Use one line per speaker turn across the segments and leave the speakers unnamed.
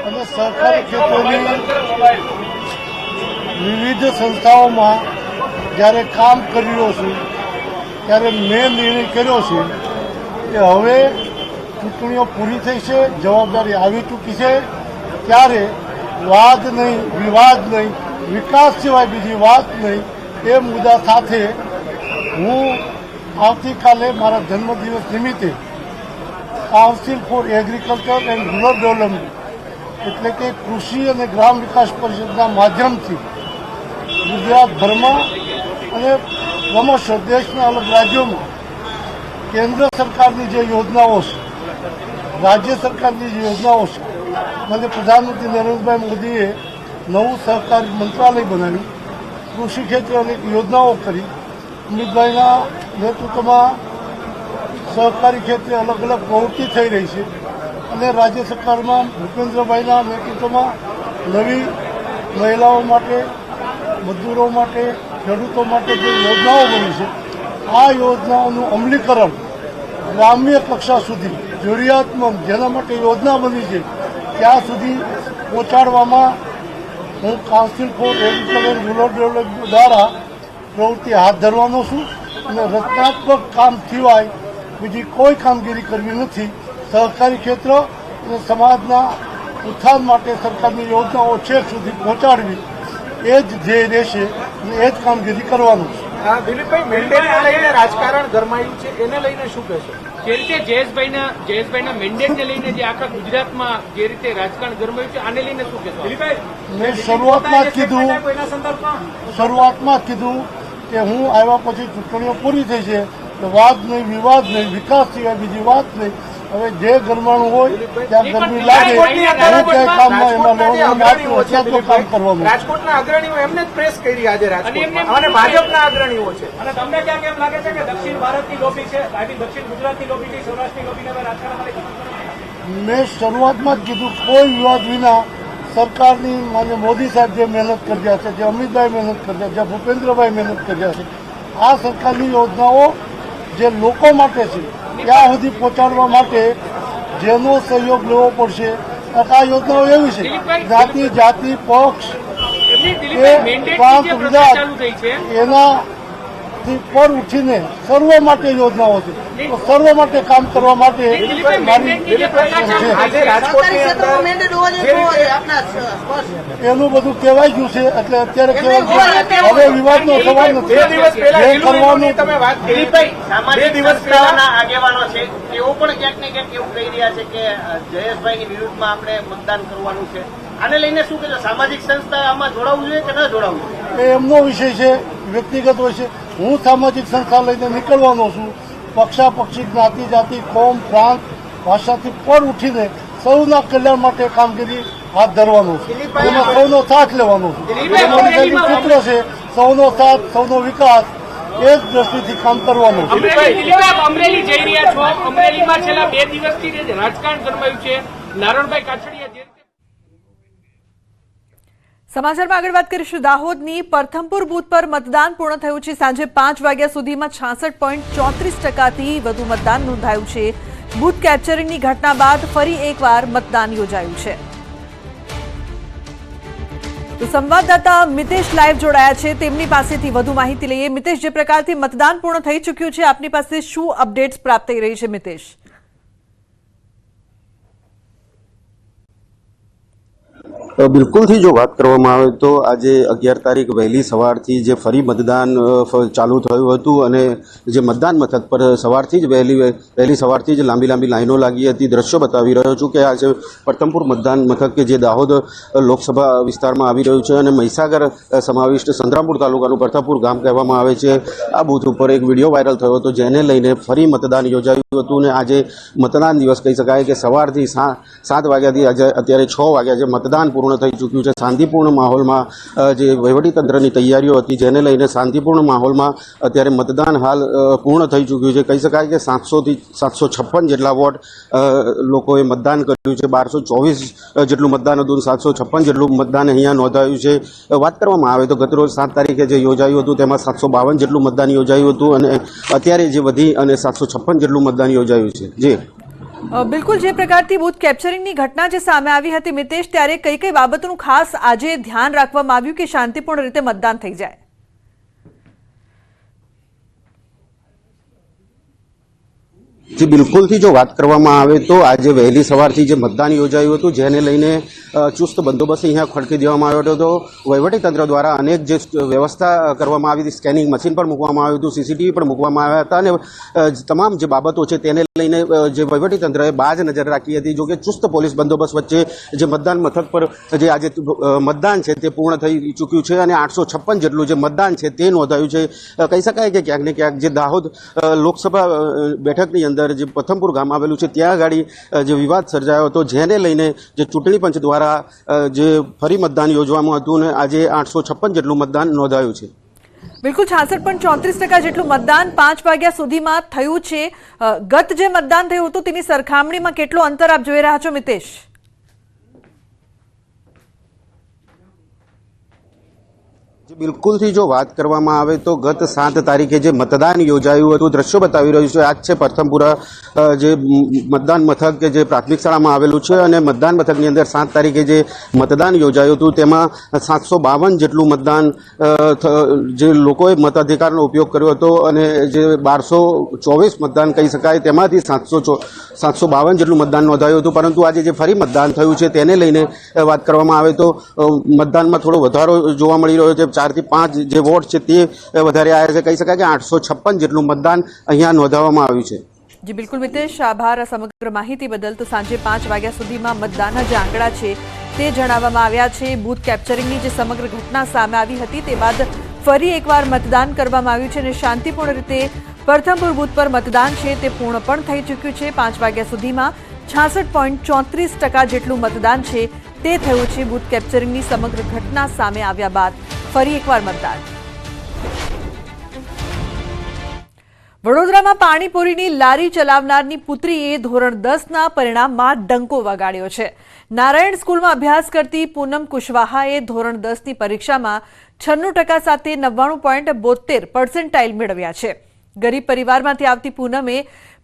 અને સહકારી ક્ષેત્રની વિવિધ સંસ્થાઓમાં જ્યારે કામ કરી રહ્યો છું ત્યારે મેં નિર્ણય કર્યો છે કે હવે ચૂંટણીઓ પૂરી થઈ છે, જવાબદારી આવી ચૂકી છે, ત્યારે વાદ નહીં, વિવાદ નહીં, વિકાસ સિવાય બીજી વાત નહીં, એ મુદ્દા સાથે હું આવતીકાલે મારા જન્મદિવસ નિમિત્તે council four agriculture and rural development એટલે કે કૃષિ અને ગ્રામ વિકાસ પરિષદના માધ્યમથી ગુજરાતભરમાં અને ક્રમશઃ દેશના અલગ રાજ્યોમાં કેન્દ્ર સરકારની જે યોજનાઓ છે, રાજ્ય સરકારની જે યોજનાઓ છે, મને પ્રધાનમંત્રી નરેન્દ્રભાઈ મોદીએ નવું સહકારી મંત્રાલય બનાવ્યું, કૃષિ ક્ષેત્રે અનેક યોજનાઓ કરી, અમિતભાઈના નેતૃત્વમાં સહકારી ક્ષેત્રે અલગ અલગ પ્રવૃત્તિ થઈ રહી છે અને રાજ્ય સરકારમાં ભૂપેન્દ્રભાઈના નેતૃત્વમાં નવી મહિલાઓ માટે, મજૂરો માટે, ખેડૂતો માટે જે યોજનાઓ બની છે, આ યોજનાઓનું અમલીકરણ ગ્રામ્ય કક્ષા સુધી જરૂરિયાતમંદ જેના માટે યોજના બની છે ત્યાં સુધી પહોંચાડવામાં હું council four agriculture and rural development દ્વારા પ્રવૃત્તિ હાથ ધરવાનો છું અને રચનાત્મક કામ સિવાય બીજી કોઈ કામગીરી કરવી નથી. સહકારી ક્ષેત્ર અને સમાજના ઉત્થાન માટે સરકારની યોજનાઓ છેક સુધી પહોંચાડવી એ જ ધ્યેય રહેશે અને એ જ કામગીરી કરવાનું છે.
દિલીપભાઈ, મેન્ડેટને લઈને રાજકારણ ગરમાયું છે, એને લઈને શું કહેશો?
જે રીતે જયેશભાઈના મેન્ડેટને લઈને જે આખા ગુજરાતમાં જે રીતે રાજકારણ ગરમાયું છે, આને લઈને શું કહેશો?
દિલીપભાઈ,
મેં શરૂઆતમાં જ કીધું કે હું આવ્યા પછી ચૂંટણીઓ પૂરી થઈ છે તો વાદ નહીં, વિવાદ નહીં, વિકાસ સિવાય બીજી વાત નહીં. હવે જે ગરમાણું હોય ત્યાં ગરમી લાગે, હું ક્યાંય કામમાં એમાં લેવાનું કામ કરવાનું.
રાજકોટના અગ્રણીઓ એમને જ પ્રેસ કરી આજે રાજકોટમાં અને ભાજપના અગ્રણીઓ છે.
અને તમને ક્યાં કેમ લાગે છે કે દક્ષિણ ભારતની લોબી છે, દક્ષિણ ગુજરાતની લોબી છે, સૌરાષ્ટ્રની લોબીને હવે રાજકારણ?
મેં શરૂઆતમાં જ કીધું કોઈ વિવાદ વિના સરકારની માન્ય મોદી સાહેબ જે મહેનત કર્યા છે, જે અમિતભાઈ મહેનત કર્યા છે, જે ભૂપેન્દ્રભાઈ મહેનત કર્યા છે, આ સરકારની યોજનાઓ જે લોકો માટે છે ત્યાં સુધી પહોંચાડવા માટે જેનો સહયોગ લેવો પડશે. આ યોજનાઓ એવી છે જાતિ, પક્ષ કે પ્રાંત, વિજાત એનાથી પર ઉઠીને સર્વ માટે યોજનાઓ છે. તો સર્વ માટે કામ કરવા માટે એનું બધું કહેવાય ગયું છે એટલે અત્યારે હવે વિવાદનો સવાલ નથી.
આગેવાનો છે તેઓ પણ ક્યાંક ને ક્યાંક એવું કહી રહ્યા છે કે જયેશભાઈની વિરુદ્ધમાં આપણે મતદાન કરવાનું છે. આને લઈને શું કહેશો? સામાજિક સંસ્થાએ આમાં જોડાવવું જોઈએ કે ન જોડાવવું?
એ એમનો વિષય છે, વ્યક્તિગત હોય છે. હું સામાજિક સંસ્થા લઈને નીકળવાનો છું. પક્ષાપક્ષી, જ્ઞાતિ, જાતિ, કોમ, પ્રાંત, ભાષાથી પર ઉઠીને સૌના કલ્યાણ માટે કામગીરી હાથ ધરવાનું છે. એમાં સૌનો સાથ લેવાનો છે. સૂત્ર છે સૌનો સાથ, સૌનો વિકાસ, એ જ દ્રષ્ટિથી કામ કરવાનું છે.
અમરેલી જઈ રહ્યા છો, અમરેલીમાં છેલ્લા 2 દિવસથી રાજકારણ ગરમાયું છે. નારણભાઈ કાછડિયા
સમાચારમાં આગળ વાત કરીશું. દાહોદની પરથમપુર બૂથ પર મતદાન પૂર્ણ થયું છે. સાંજે 5 વાગ્યા સુધીમાં 66.34% વધુ મતદાન નોંધાયું છે. બૂથ કેપ્ચરિંગની ઘટના બાદ ફરી એકવાર મતદાન યોજાયું છે. તો સંવાદદાતા મિતેશ લાઈવ જોડાયા છે, તેમની પાસેથી વધુ માહિતી લઈએ. મિતેશ, જે પ્રકારથી મતદાન પૂર્ણ થઈ ચૂક્યું છે, આપની પાસે શું અપડેટ્સ પ્રાપ્ત થઈ રહી છે? મિતેશ,
બિલકુલથી જો વાત કરવામાં આવે તો આજે 11 તારીખ વહેલી સવારથી જે ફરી મતદાન ચાલુ થયું હતું અને જે મતદાન મથક પર સવારથી જ વહેલી સવારથી જ લાંબી લાઈનો લાગી હતી. દ્રશ્યો બતાવી રહ્યો છું કે આજે પરથમપુર મતદાન મથક કે જે દાહોદ લોકસભા વિસ્તારમાં આવી રહ્યું છે અને મહીસાગર સમાવિષ્ટ સંતરામપુર તાલુકાનું પરથમપુર ગામ કહેવામાં આવે છે. આ બૂથ ઉપર એક વિડીયો વાયરલ થયો હતો જેને લઈને ફરી મતદાન યોજાયું હતું અને આજે મતદાન દિવસ કહી શકાય કે સવારથી 7 વાગ્યાથી આજે અત્યારે 6 વાગ્યા જે મતદાન પૂર્ણ થઈ ચૂક્યું છે. શાંતિપૂર્ણ માહોલમાં જે વહીવટીતંત્રની તૈયારીઓ હતી જેને લઈને શાંતિપૂર્ણ માહોલમાં અત્યારે મતદાન હાલ પૂર્ણ થઈ ચૂક્યું છે. કહી શકાય કે 700થી 756 જેટલા વોટ લોકોએ મતદાન કર્યું છે. 1224 જેટલું મતદાન હતું, 756 જેટલું મતદાન અહીંયા નોંધાયું છે. વાત કરવામાં આવે તો ગતરોજ 7 તારીખે જે યોજાયું હતું તેમાં 752 જેટલું મતદાન યોજાયું હતું અને અત્યારે જે વધી અને 756 જેટલું મતદાન યોજાયું છે. જી
બિલકુલ જે પ્રકારથી બૂથ કેપ્ચરિંગની ઘટના જે સામે આવી હતી મિતેશ, ત્યારે કઈ કઈ બાબતોનું ખાસ આજે ધ્યાન રાખવામાં આવ્યું કે શાંતિપૂર્ણ રીતે મતદાન થઈ જાય?
જી બિલકુલથી જો વાત કરવામાં આવે તો આજે વહેલી સવારથી જે મતદાન યોજાયું હતું જેને લઈને ચુસ્ત બંદોબસ્ત અહીંયા ખડકી દેવામાં આવ્યો હતો. વહીવટીતંત્ર દ્વારા અનેક જે વ્યવસ્થા કરવામાં આવી હતી, સ્કેનિંગ મશીન પણ મૂકવામાં આવ્યું હતું, સીસીટીવી પણ મૂકવામાં આવ્યા હતા અને તમામ જે બાબતો છે તેને લઈને જે વહીવટીતંત્રએ બાજ નજર રાખી હતી. જોકે ચુસ્ત પોલીસ બંદોબસ્ત વચ્ચે જે મતદાન મથક પર જે આજે મતદાન છે તે પૂર્ણ થઈ ચૂક્યું છે અને 856 જેટલું જે મતદાન છે તે નોંધાયું છે. કહી શકાય કે ક્યાંક ને ક્યાંક જે દાહોદ લોકસભા બેઠકની અંદર જે પ્રથમપુર ગામ આવેલું છે ત્યાં આગળ જે વિવાદ સર્જાયો હતો જેને લઈને જે ચૂંટણી પંચ દ્વારા જે ફરી મતદાન યોજવામાં હતું અને આજે 856 જેટલું મતદાન નોંધાયું છે.
બિલકુલ 66.34% જેટલું મતદાન 5 વાગ્યા સુધીમાં થયું છે. ગત જે મતદાન થયું હતું તેની સરખામણીમાં કેટલો અંતર આપ જોઈ રહ્યા છો મિતેશ?
બિલકુલથી જો વાત કરવામાં આવે તો ગત 7 તારીખે જે મતદાન યોજાયું હતું, દ્રશ્યો બતાવી રહ્યું છે આજ છે પ્રથમપુરા જે મતદાન મથક કે જે પ્રાથમિક શાળામાં આવેલું છે અને મતદાન મથકની અંદર 7 તારીખે જે મતદાન યોજાયું હતું તેમાં 752 જેટલું મતદાન જે લોકોએ મતાધિકારનો ઉપયોગ કર્યો હતો અને જે 1224 મતદાન કહી શકાય તેમાંથી 752 જેટલું મતદાન નોંધાયું હતું. પરંતુ આજે જે ફરી મતદાન થયું છે તેને લઈને વાત કરવામાં આવે તો મતદાનમાં થોડો વધારો જોવા મળી રહ્યો છે. 4 થી 5 જે વોટ છે તે વધારે આવ્યા છે. કહી શકાય કે 856 જેટલું મતદાન અહીંયા નોંધાવવામાં આવ્યું છે.
જી બિલકુલ મિતેશ, આભાર સમગ્ર માહિતી બદલ. તો સાંજે 5 વાગ્યા સુધીમાં મતદાનના જે આંકડા છે તે જણાવવામાં આવ્યા છે. બૂથ કેપ્ચરિંગની જે સમગ્ર ઘટના સામે આવી હતી તે બાદ ફરી એકવાર મતદાન કરવામાં આવ્યું છે અને શાંતિપૂર્ણ રીતે પ્રથમપુર બૂથ પર મતદાન છે તે પૂર્ણ પણ થઈ ચૂક્યું છે. 5 વાગ્યા સુધીમાં 66.34% જેટલું મતદાન છે તે થયું છે. બૂથ કેપ્ચરિંગની સમગ્ર ઘટના સામે આવ્યા બાદ ફરી એકવાર મતદાન. વડોદરામાં પાણીપુરીની લારી ચલાવનારની પુત્રીએ ધોરણ 10ના પરિણામમાં ડંકો વગાડ્યો છે. નારાયણ સ્કૂલમાં અભ્યાસ કરતી પૂનમ કુશવાહાએ ધોરણ 10ની પરીક્ષામાં 96% સાથે 99.72% મેળવ્યા છે. ગરીબ પરિવારમાંથી આવતી પૂનમે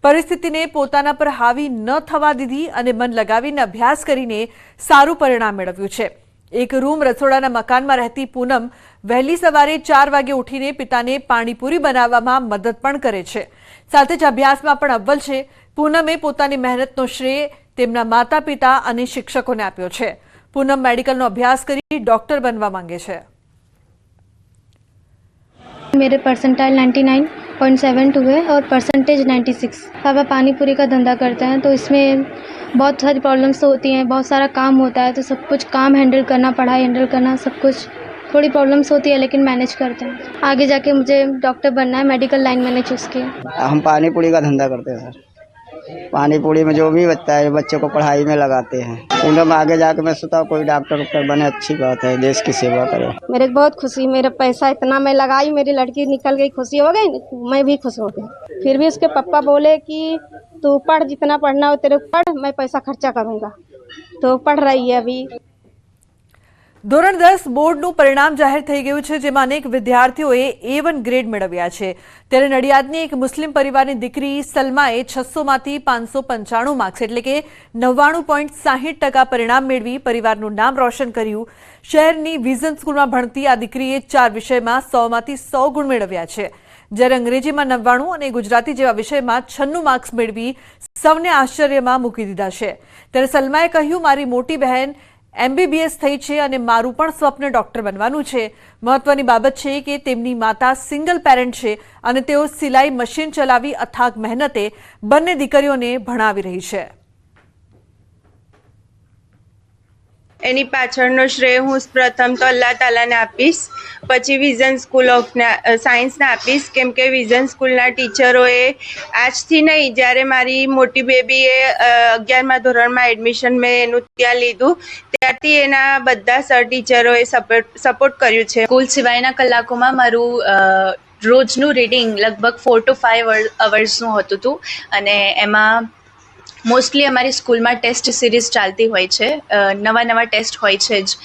પરિસ્થિતિને પોતાના પર હાવી ન થવા દીધી અને મન લગાવીને અભ્યાસ કરીને સારું પરિણામ મેળવ્યું છે. એક રૂમ રસોડાના મકાનમાં રહેતી પૂનમ વહેલી સવારે 4 વાગે ઉઠીને પિતાને પાણીપુરી બનાવવામાં મદદ પણ કરે છે. સાથે જ અભ્યાસમાં પણ અવ્વલ છે. પૂનમે પોતાની મહેનતનો શ્રેય તેમના માતા પિતા અને શિક્ષકોને આપ્યો છે. પૂનમ મેડિકલનો અભ્યાસ કરી ડોક્ટર બનવા માંગે છે.
मेरे परसेंटाइल 99.72 है और परसेंटेज 96. पापा पानी पूरी का धंधा करते हैं तो इसमें बहुत सारी प्रॉब्लम्स तो होती हैं, बहुत सारा काम होता है, तो सब कुछ काम हैंडल करना, पढ़ाई हैंडल करना, सब कुछ थोड़ी प्रॉब्लम्स होती है लेकिन मैनेज करते हैं. आगे जाके मुझे डॉक्टर बनना है, मेडिकल लाइन मैंने चूज़ किया.
हम पानी पूरी का धंधा करते हैं सर. पानी पूरी में जो भी बचता है बच्चों को पढ़ाई में लगाते हैं. पूनम आगे जाके मैं सोचता हूँ कोई डॉक्टर वॉक्टर बने, अच्छी बात है, देश की सेवा करे.
मेरे को बहुत खुशी, मेरा पैसा इतना मैं लगाई, मेरी लड़की निकल गई, खुशी हो गई, मैं भी खुश हो गई. फिर भी उसके पापा बोले कि तू पढ़, जितना पढ़ना हो तेरे पढ़, मैं पैसा खर्चा करूँगा. तो पढ़ रही है अभी.
ધોરણ 10 બોર્ડનું પરિણામ જાહેર થઈ ગયું છે, જેમાં અનેક વિદ્યાર્થીઓએ A1 ગ્રેડ મેળવ્યા છે. ત્યારે નડિયાદની એક મુસ્લિમ પરિવારની દીકરી સલમાએ 600માંથી 595 માર્ક્સ એટલે કે 99.60% પરિણામ મેળવી પરિવારનું નામ રોશન કર્યું. શહેરની વિઝન સ્કૂલમાં ભણતી આ દીકરીએ 4 વિષયમાં 100માંથી 100 ગુણ મેળવ્યા છે. જ્યારે અંગ્રેજીમાં 99 અને ગુજરાતી જેવા વિષયમાં 96 માર્ક્સ મેળવી સૌને આશ્ચર્યમાં મૂકી દીધા છે. ત્યારે સલમાએ કહ્યું, મારી મોટી બહેન MBBS થઈ છે અને મારું પણ સ્વપ્ન ડોક્ટર બનવાનું છે. મહત્વની બાબત છે કે તેમની માતા સિંગલ પેરેન્ટ છે અને તેઓ સિલાઈ મશીન ચલાવી અથાગ મહેનતે બંને દીકરીઓને ભણાવી રહી છે.
એની પાછળનો શ્રેય હું પ્રથમ તો અલ્લાહ તાલાને આપીશ, પછી વિઝન સ્કૂલ ઓફ સાયન્સને આપીશ, કેમ કે વિઝન સ્કૂલના ટીચરોએ આજથી નહીં, જ્યારે મારી મોટી બેબીએ 11મા ધોરણમાં એડમિશન મેં એનું ત્યાં લીધું ત્યારથી એના બધા સર ટીચરોએ સપોર્ટ કર્યું છે.
સ્કૂલ સિવાયના કલાકોમાં મારું રોજનું રીડિંગ લગભગ 4 to 5 અવર્સનું હતું હતું અને એમાં મોસ્ટલી અમારી સ્કૂલમાં ટેસ્ટ સિરીઝ ચાલતી હોય છે, નવા નવા ટેસ્ટ હોય છે જ,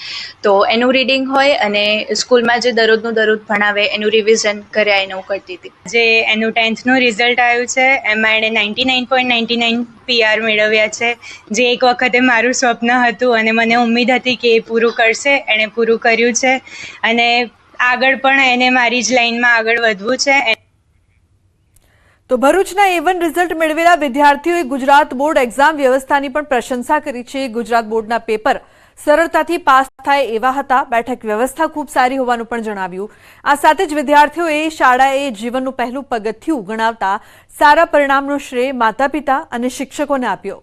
તો એનું રીડિંગ હોય અને સ્કૂલમાં જે દરરોજનું દરરોજ ભણાવે એનું રિવિઝન કર્યા એને હું કરતી હતી.
જે એનું 10th નું રિઝલ્ટ આવ્યું છે એમાં એણે 99.99 PR મેળવ્યા છે, જે એક વખતે મારું સ્વપ્ન હતું અને મને ઉમ્મીદ હતી કે એ પૂરું કરશે. એણે પૂરું કર્યું છે અને આગળ પણ એને મારી જ લાઈનમાં આગળ વધવું છે.
તો ભરૂચના A1 રિઝલ્ટ મેળવેલા વિદ્યાર્થીઓએ ગુજરાત બોર્ડ એક્ઝામ વ્યવસ્થાની પણ પ્રશંસા કરી છે. ગુજરાત બોર્ડના પેપર સરળતાથી પાસ થાય એવા હતા. બેઠક વ્યવસ્થા ખૂબ સારી હોવાનું પણ જણાવ્યું. આ સાથે જ વિદ્યાર્થીઓએ શાળાએ જીવનનું પહેલું પગથિયું ગણાવતા સારા પરિણામનો શ્રેય માતા પિતા અને શિક્ષકોને આપ્યો.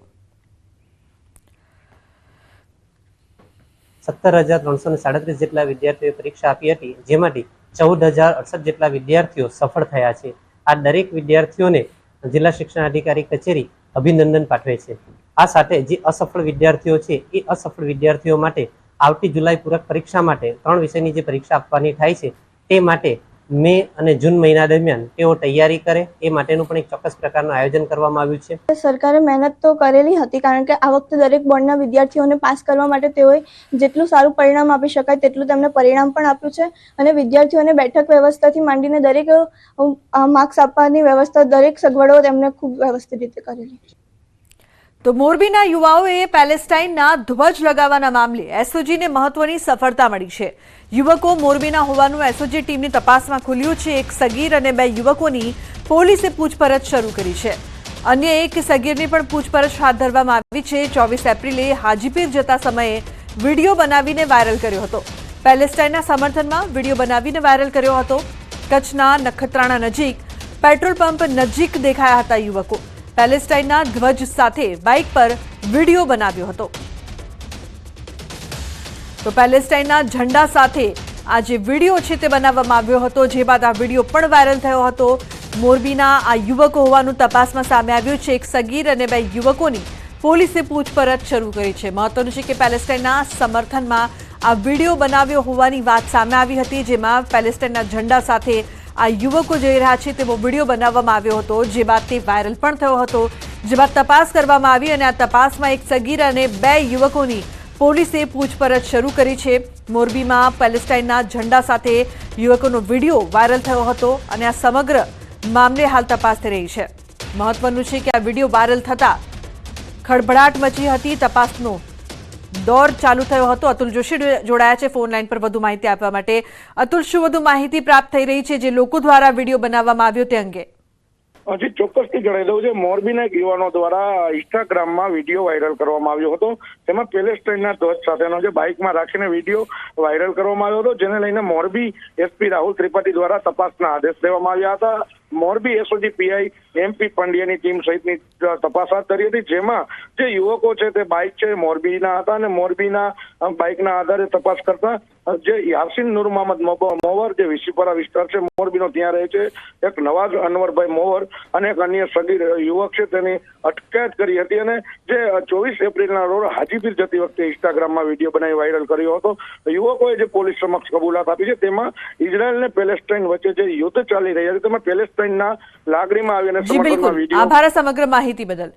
17,337 જેટલા વિદ્યાર્થીઓએ પરીક્ષા આપી હતી, જેમાંથી 14,068 જેટલા વિદ્યાર્થીઓ સફળ થયા છે. આ દરેક વિદ્યાર્થીઓને જિલ્લા શિક્ષણ અધિકારી કચેરી અભિનંદન પાઠવે છે. આ સાથે જે અસફળ વિદ્યાર્થીઓ છે એ અસફળ વિદ્યાર્થીઓ માટે આવતી જુલાઈ પૂરક પરીક્ષા માટે 3 વિષયની જે પરીક્ષા આપવાની થાય છે તે માટે મે અને જૂન મહિના દરમિયાન તેઓ તૈયારી કરે એ માટેનું પણ એક ચોક્કસ પ્રકારનું આયોજન કરવામાં આવ્યું છે.
સરકારે મહેનત તો કરેલી હતી, કારણ કે આ વખતે દરેક બોર્ડના વિદ્યાર્થીઓને પાસ કરવા માટે તેઓએ જેટલું સારું પરિણામ આપી શકાય તેટલું તેમને પરિણામ પણ આપ્યું છે અને વિદ્યાર્થીઓને બેઠક વ્યવસ્થાથી માંડીને દરેક માર્ક્સ આપવાની વ્યવસ્થા, દરેક સગવડો તેમને ખૂબ વ્યવસ્થિત રીતે કરેલી.
તો મોરબીના યુવાઓએ પેલેસ્ટાઇનના ધ્વજ લગાવવાના મામલે એસઓજીને મહત્વની સફળતા મળી છે. યુવકો મોરબીના હોવાનું એસઓજી ટીમની તપાસમાં ખુલ્યું છે. એક સગીર અને 2 યુવકોની પોલીસે પૂછપરછ શરૂ કરી છે. અન્ય એક સગીરની પણ પૂછપરછ હાથ ધરવામાં આવી છે. 24 એપ્રિલે હાજીપીર જતા સમયે વિડીયો બનાવીને વાયરલ કર્યો હતો. પેલેસ્ટાઇનના સમર્થનમાં વિડીયો બનાવીને વાયરલ કર્યો હતો. કચ્છના નખત્રાણા નજીક પેટ્રોલ પંપ નજીક દેખાયા હતા યુવકો. પેલેસ્ટાઇનના ધ્વજ સાથે બાઇક પર વિડીયો બનાવ્યો હતો. તો પેલેસ્ટાઇનના ઝંડા સાથે આ જે વિડીયો છે તે બનાવવામાં આવ્યો હતો, જે બાદ આ વિડીયો પણ વાયરલ થયો હતો. મોરબીના આ યુવકો હોવાનું તપાસમાં સામે આવ્યું છે. એક સગીર અને 2 યુવકોની પોલીસે પૂછપરછ શરૂ કરી છે. મહત્વનું છે કે પેલેસ્ટાઇનના સમર્થનમાં આ વિડીયો બનાવ્યો હોવાની વાત સામે આવી હતી, જેમાં પેલેસ્ટાઇનના ઝંડા સાથે આ યુવકો જઈ રહ્યા છે તેવો વિડીયો બનાવવામાં આવ્યો હતો, જે બાદ તે વાયરલ પણ થયો હતો. જે બાદ તપાસ કરવામાં આવી અને આ તપાસમાં એક સગીર અને 2 યુવકોની પોલીસે પૂછપરછ શરૂ કરી છે. મોરબીમાં પેલેસ્ટાઇનના ઝંડા સાથે યુવકોનો વિડીયો વાયરલ થયો હતો અને આ સમગ્ર મામલે હાલ તપાસ થઈ રહી છે. મહત્વનું છે કે આ વિડીયો વાયરલ થતા ખળભળાટ મચી હતી. તપાસનો દોર ચાલુ થયો હતો. અતુલ જોશી જોડાયા છે ફોન લાઈન પર વધુ માહિતી આપવા માટે. અતુલ, શું વધુ માહિતી પ્રાપ્ત થઈ રહી છે જે લોકો દ્વારા વિડીયો બનાવવામાં આવ્યો તે અંગે?
હજી ચોક્કસથી જણાવી દઉં છે, મોરબીના યુવાનો દ્વારા ઇન્સ્ટાગ્રામમાં વિડીયો વાયરલ કરવામાં આવ્યો હતો. તેમાં પેલેસ્ટાઇનના ધ્વજ સાથેનો જે બાઇકમાં રાખીને વિડીયો વાયરલ કરવામાં આવ્યો હતો, જેને લઈને મોરબી એસપી રાહુલ ત્રિપાઠી દ્વારા તપાસના આદેશ દેવામાં આવ્યા હતા. મોરબી એસઓજી પીઆઈ MP પંડ્યાની ટીમ સહિતની તપાસ હાથ ધરી હતી, જેમાં જે યુવકો છે તે બાઇક છે મોરબીના હતા અને મોરબીના બાઇકના આધારે તપાસ કરતા જે યાસીન નૂર મોહમ્મદ મોવર, જે વિસીપરા વિસ્તાર છે મોરબીનો, ત્યાં રહે છે, એક નવાઝ અનવરભાઈ મોવર અને એક અન્ય સગીર યુવક છે, તેની અટકાયત કરી હતી અને જે 24 એપ્રિલના રોજ હાજીપીર જતી વખતે ઇન્સ્ટાગ્રામમાં વિડીયો બનાવી વાયરલ કર્યો હતો. યુવકોએ જે પોલીસ સમક્ષ કબૂલાત આપી છે, તેમાં ઇઝરાયલ અને પેલેસ્ટાઇન વચ્ચે જે યુદ્ધ ચાલી રહ્યા છે તેમાં પેલેસ્ટાઇનના લાગણીમાં આવી અને સમર્થનમાં વિડીયો.
આભાર સમગ્ર માહિતી બદલ.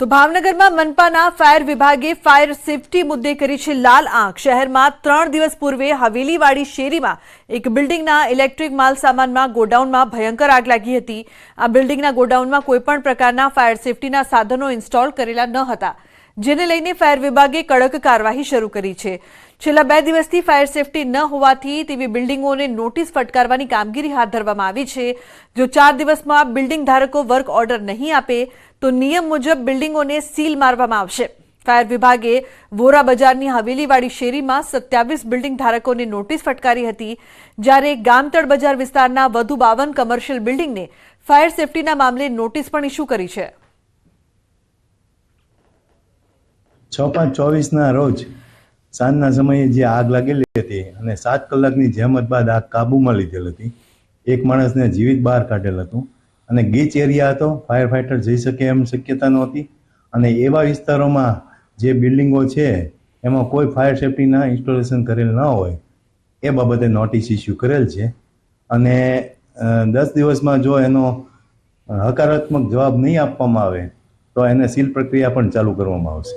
તો ભાવનગરમાં મનપાના ફાયર વિભાગે ફાયર સેફટી મુદ્દે કરી છે લાલ આંખ. શહેરમાં 3 દિવસ પૂર્વે હવેલીવાડી શેરીમાં એક બિલ્ડિંગના ઇલેક્ટ્રિક માલ સામાનમાં ગોડાઉનમાં ભયંકર આગ લાગી હતી. આ બિલ્ડિંગના ગોડાઉનમાં કોઈપણ પ્રકારના ફાયર સેફટીના સાધનો ઇન્સ્ટોલ કરેલા ન હતા, જેને લઈને ફાયર વિભાગે કડક કાર્યવાહી શરૂ કરી છે. છેલ્લા 2 દિવસથી ફાયર સેફટી ન હોવાથી તેવી બિલ્ડિંગોને નોટિસ ફટકારવાની કામગીરી હાથ ધરવામાં આવી છે. જો 4 દિવસમાં બિલ્ડિંગ ધારકો વર્ક ઓર્ડર નહીં આપે તો નિયમ મુજબ બિલ્ડિંગોને સીલ મારવામાં આવશે. ફાયર વિભાગે વોરા બજારની હવેલીવાડી શેરીમાં 27 બિલ્ડિંગ ધારકોને નોટિસ ફટકારી હતી, જ્યારે ગામતળ બજાર વિસ્તારના વધુ 52 કમર્શિયલ બિલ્ડિંગને ફાયર સેફટીના મામલે નોટિસ પણ ઇસ્યુ કરી છે.
6/5/24ના રોજ સાંજના સમયે જે આગ લાગેલી હતી અને 7 કલાકની જહેમત બાદ આગ કાબૂમાં લીધેલ હતી. એક માણસને જીવિત બહાર કાઢેલ હતું અને ગીચ એરિયા હતો, ફાયર ફાઈટર જઈ શકે એમ શક્યતા નહોતી અને એવા વિસ્તારોમાં જે બિલ્ડિંગો છે એમાં કોઈ ફાયર સેફટીના ઇન્સ્ટોલેશન કરેલ ન હોય એ બાબતે નોટિસ ઇસ્યુ કરેલ છે અને 10 દિવસમાં જો એનો હકારાત્મક જવાબ નહીં આપવામાં આવે તો એને સીલ પ્રક્રિયા પણ ચાલુ કરવામાં આવશે.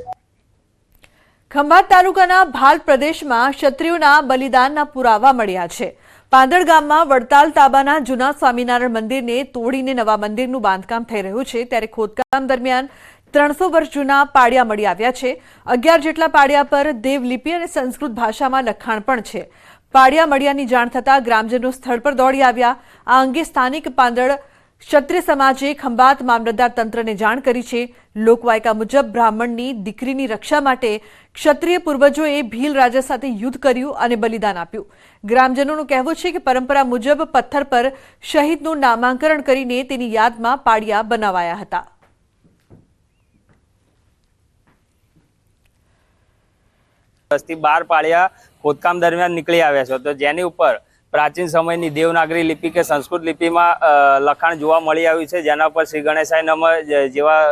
ખંભાત તાલુકાના ભાલ પ્રદેશમાં ક્ષત્રિયોના બલિદાનના પુરાવા મળ્યા છે. પાંદડ ગામમાં વડતાલ તાબાના જૂના સ્વામિનારાયણ મંદિરને તોડીને નવા મંદિરનું બાંધકામ થઈ રહ્યું છે, ત્યારે ખોદકામ દરમિયાન 300 વર્ષ જૂના પાડિયા મળી આવ્યા છે. 11 જેટલા પાડિયા પર દેવલિપિ અને સંસ્કૃત ભાષામાં લખાણ પણ છે. પાડિયા મળ્યાની જાણ થતાં ગ્રામજનો સ્થળ પર દોડી આવ્યા. આ અંગે સ્થાનિક પાંદડ ક્ષત્રિય સમાજે ખંભાત મામલતદાર તંત્રને જાણ કરી છે. લોકવાયકા મુજબ બ્રાહ્મણની દીકરીની રક્ષા માટે ક્ષત્રિય પૂર્વજોએ ભીલ રાજા સાથે યુદ્ધ કર્યું અને બલિદાન આપ્યું. ગ્રામજનોનું કહેવું છે કે પરંપરા મુજબ પથ્થર પર શહીદનું નામાંકરણ કરીને તેની યાદમાં પાડિયા બનાવાયા હતા.
થી 12 પાળિયા ખોદકામ દરમિયાન નીકળી આવ્યા છે, તો જેની ઉપર પ્રાચીન સમયની દેવનાગરી લિપિ કે સંસ્કૃત લિપિમાં લખાણ જોવા મળી આવ્યું છે, જેના પર શ્રી ગણેશાય નમઃ જેવા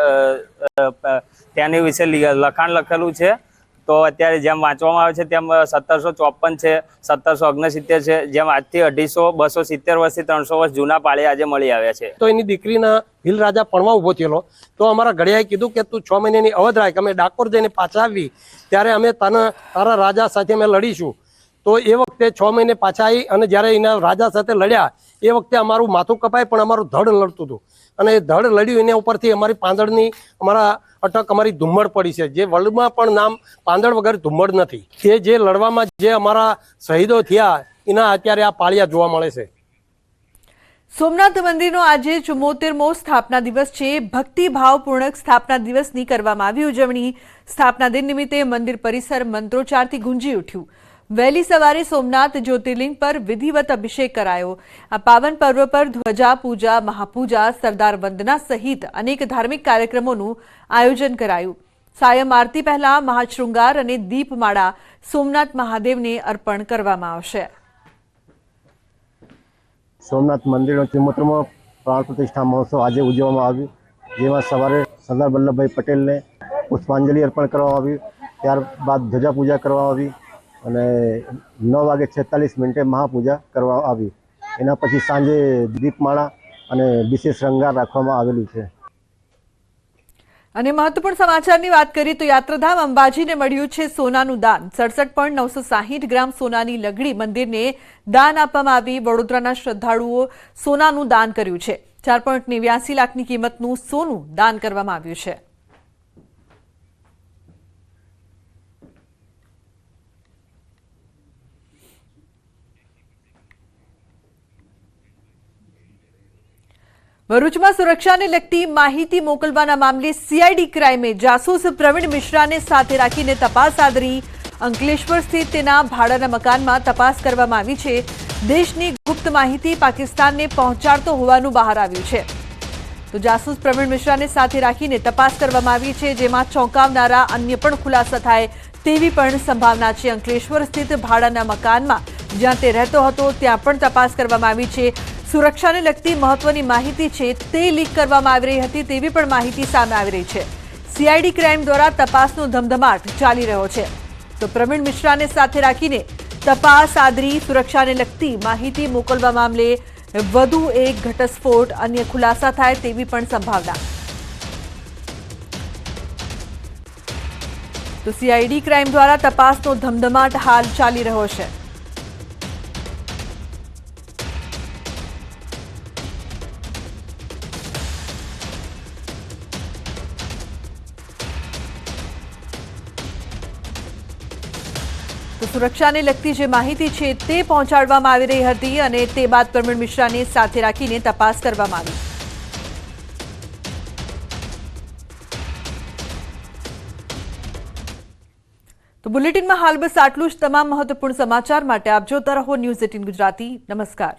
તેની વિશે લખાણ લખેલું છે. તો અત્યારે જેમ વાંચવામાં આવે છે તેમ 1754 છે, 1769 છે, જેમ આજથી 250, 270 વર્ષથી 300 વર્ષ જૂના પાળિયા આજે મળી આવ્યા છે.
તો એની દીકરીના ભીલ રાજા પણવા ઉભો થયેલો, તો અમારા ઘડિયાએ કીધું કે તું 6 મહિનાની અવધ રાખ, અમે ડાકોર જઈને પાછા આવી ત્યારે અમે તારા રાજા સાથે અમે લડીશું. તો એ વખતે 6 મહિને પાછા આવી અને જ્યારે એના રાજા સાથે લડ્યા એ વખતે અમારું માથું કપાય પણ અમારું ધડ લડતું હતું, અને એ ધડ લડ્યું એના ઉપરથી અમારી પાંદડની અમારા અટક અમારી ધુમ્મડ પડી છે, જે વર્લ્ડમાં પણ નામ પાંદડ વગર ધુમ્મડ નથી. તે જે લડવામાં જે અમારા શહીદો થયા એના અત્યારે આ પાળિયા જોવા મળે છે.
સોમનાથ મંદિરનો આજે 74મો સ્થાપના દિવસ છે. ભક્તિભાવપૂર્વક સ્થાપના દિવસની કરવામાં આવી ઉજવણી. સ્થાપના દિન નિમિત્તે મંદિર પરિસર મંત્રોચ્ચારથી ગુંજી ઉઠ્યું. વહેલી સવારે સોમનાથ જ્યોતિર્લિંગ પર વિધિવત અભિષેક કરાયો. આ પાવન પર્વ પર ધ્વજા પૂજા, મહાપૂજા, સરદાર વંદના સહિત અનેક ધાર્મિક કાર્યક્રમોનું આયોજન કરાયું. સાયમ આરતી પહેલા મહાશૃંગાર અને દીપમાળા સોમનાથ મહાદેવને અર્પણ કરવામાં આવશે.
સોમનાથ મંદિરનો 74મો પ્રાણ પ્રતિષ્ઠા મહોત્સવ આજે ઉજવવામાં આવ્યો, જેમાં સવારે સરદાર વલ્લભભાઈ પટેલને પુષ્પાંજલિ અર્પણ કરવામાં આવ્યું. ત્યારબાદ ધ્વજા પૂજા કરવામાં આવી અને 9:46 મહાપૂજા કરવામાં આવી. એના પછી સાંજે દીપમાળા અને વિશેષ શૃંગાર રાખવામાં આવેલું છે.
અને મહત્વપૂર્ણ સમાચારની વાત કરીએ તો યાત્રાધામ અંબાજીને મળ્યું છે સોનાનું દાન. 67.960 ગ્રામ સોનાની લગડી મંદિરને દાન આપવામાં આવી. વડોદરાના શ્રદ્ધાળુઓ સોનાનું દાન કર્યું છે. 4.89 લાખની કિંમતનું સોનું દાન કરવામાં આવ્યું છે. ભરૂચમાં સુરક્ષાને લગતી માહિતી મોકલવાના મામલે સીઆઈડી ક્રાઇમે જાસૂસ પ્રવીણ મિશ્રાને સાથે રાખીને તપાસ આદરી. અંકલેશ્વર સ્થિત તેના ભાડાના મકાનમાં તપાસ કરવામાં આવી છે. દેશની ગુપ્ત માહિતી પાકિસ્તાનને પહોંચાડતો હોવાનું બહાર આવ્યું છે. તો જાસૂસ પ્રવીણ મિશ્રાને સાથે રાખીને તપાસ કરવામાં આવી છે, જેમાં ચોંકાવનારા અન્ય પણ ખુલાસા થાય તેવી પણ સંભાવના છે. અંકલેશ્વર સ્થિત ભાડાના મકાનમાં જ્યાં તે રહેતો હતો ત્યાં પણ તપાસ કરવામાં આવી છે. સુરક્ષાને લગતી મહત્વની માહિતી છે તે લીક કરવામાં આવી રહી હતી તેવી પણ માહિતી સામે આવી રહી છે. સીઆઈડી ક્રાઇમ દ્વારા તપાસનો ધમધમાટ ચાલી રહ્યો છે. તો પ્રવીણ મિશ્રાને સાથે રાખીને તપાસ આદરી. સુરક્ષાને લગતી માહિતી મોકલવા મામલે વધુ એક ઘટસ્ફોટ, અન્ય ખુલાસા થાય તેવી પણ સંભાવના. તો સીઆઈડી ક્રાઇમ દ્વારા તપાસનો ધમધમાટ હાલ ચાલી રહ્યો છે. તો સુરક્ષાને લગતી જે માહિતી છે તે પહોંચાડવામાં આવી રહી હતી અને તે બાદ પ્રવીણ મિશ્રાને સાથે રાખીને તપાસ કરવામાં આવી. તો બુલેટિનમાં હાલ બસ આટલું જ. તમામ મહત્વપૂર્ણ સમાચાર માટે આપ જોતા રહો ન્યૂઝ 18 ગુજરાતી. નમસ્કાર.